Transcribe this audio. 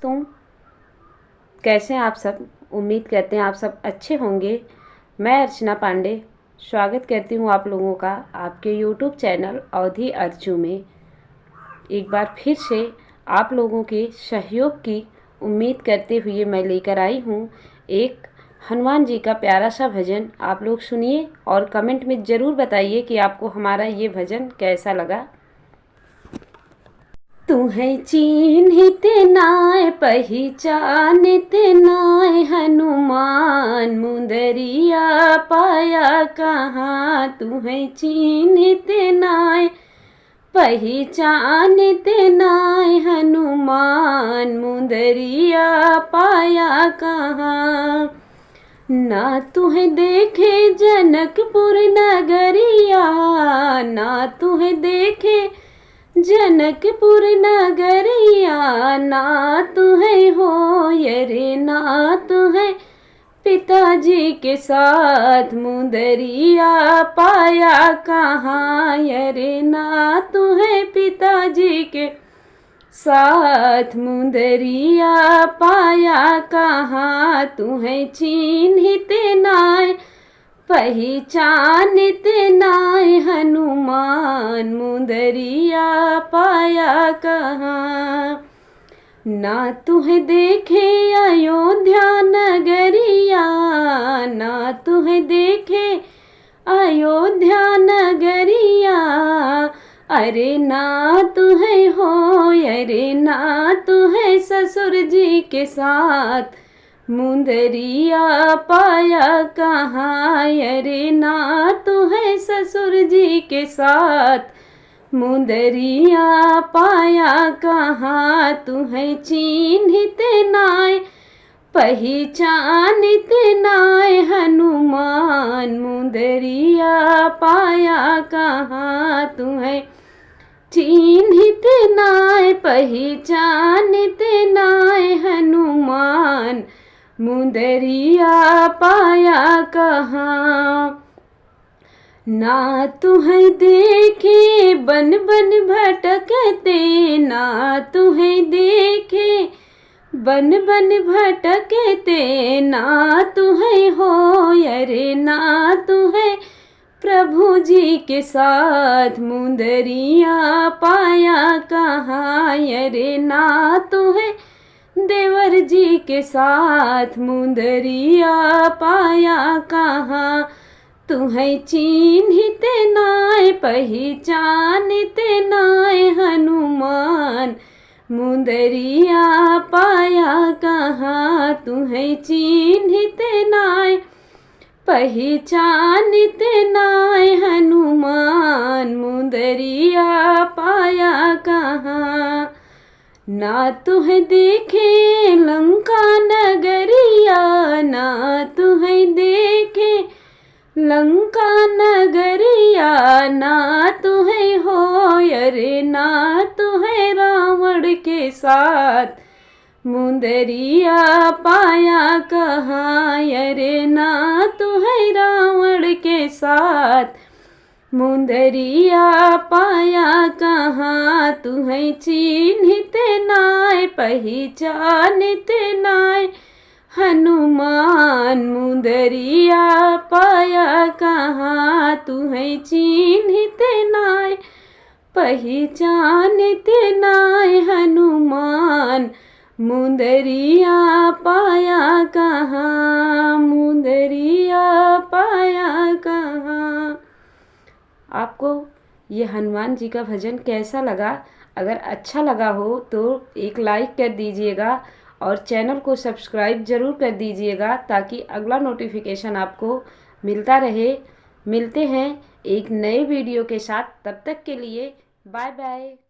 दोस्तों, कैसे हैं आप सब। उम्मीद करते हैं आप सब अच्छे होंगे। मैं अर्चना पांडे स्वागत करती हूं आप लोगों का आपके YouTube चैनल अवधि अर्चू में। एक बार फिर से आप लोगों के सहयोग की उम्मीद करते हुए मैं लेकर आई हूं एक हनुमान जी का प्यारा सा भजन। आप लोग सुनिए और कमेंट में ज़रूर बताइए कि आपको हमारा ये भजन कैसा लगा। तुम्हें चिन्हित नाय पहचानित नाय, हनुमान मुंदरिया पाया कहाँ। तुम्हें चिन्हित नाय पहचानित नाय, हनुमान मुंदरिया पाया कहाँ। ना तुम्हें देखे जनकपुर नगरिया, ना तुम्हें देखे जनकपुर नगरिया। ना तुम्हें हो रे, ना तुम्हें पिताजी के साथ मुंदरिया पाया कहाँ। रे ना तुम्हें पिताजी के साथ मुंदरिया पाया कहाँ। तुम्हें चिन्हित नाय पहचानित नाय, हनुमान मुंदरिया पाया कहाँ। ना तुम्हें देखे अयोध्या नगरिया, ना तुम्हें देखे अयोध्या नगरिया। अरे ना तुम्हें हो अरे ना तुम्हें ससुर जी के साथ मुंदरिया पाया कहाँ। अरे ना तुम्हें ससुर जी के साथ मुंदरिया पाया कहाँ। तुम्हें चिन्हित नाय पहचानित नाय, हनुमान मुंदरिया पाया कहाँ। तुम्हें चिन्हित नाय पहचानित नाय, हनुमान मुंदरिया पाया कहाँ। ना तुम्हें देखे बन बन भटकते, ना तुम्हें देखे बन बन भटकते। ना तुम्हें हो रे, ना तुम्हें प्रभु जी के साथ मुंदरिया पाया कहाँ। रे ना तुम्हें देवर जी के साथ मुंदरिया पाया कहाँ। तुम्हें चिन्हित नाय पहचानित नाय, हनुमान मुंदरिया पाया कहाँ। तुम्हें चिन्हित नाय पहचानित नाय, हनुमान मुंदरिया पाया कहाँ। ना तुम्हें देखे लंका नगरिया, ना तुम्हें देखे लंका नगरिया। ना तुम्हें हो रे, ना तुम्हें रावण के साथ मुंदरिया पाया कहाँ। रे ना तुम्हें रावण के साथ मुंदरिया पाया कहाँ। तुम्हें चिन्हित नाय पहचानित नाय, हनुमान मुंदरिया पाया कहाँ। तुम्हें चिन्हित नाय पहचानित नाय, हनुमान मुंदरिया पाया कहाँ। मुंदरिया पाया कहाँ। आपको ये हनुमान जी का भजन कैसा लगा? अगर अच्छा लगा हो तो एक लाइक कर दीजिएगा और चैनल को सब्सक्राइब ज़रूर कर दीजिएगा ताकि अगला नोटिफिकेशन आपको मिलता रहे। मिलते हैं एक नए वीडियो के साथ, तब तक के लिए बाय बाय।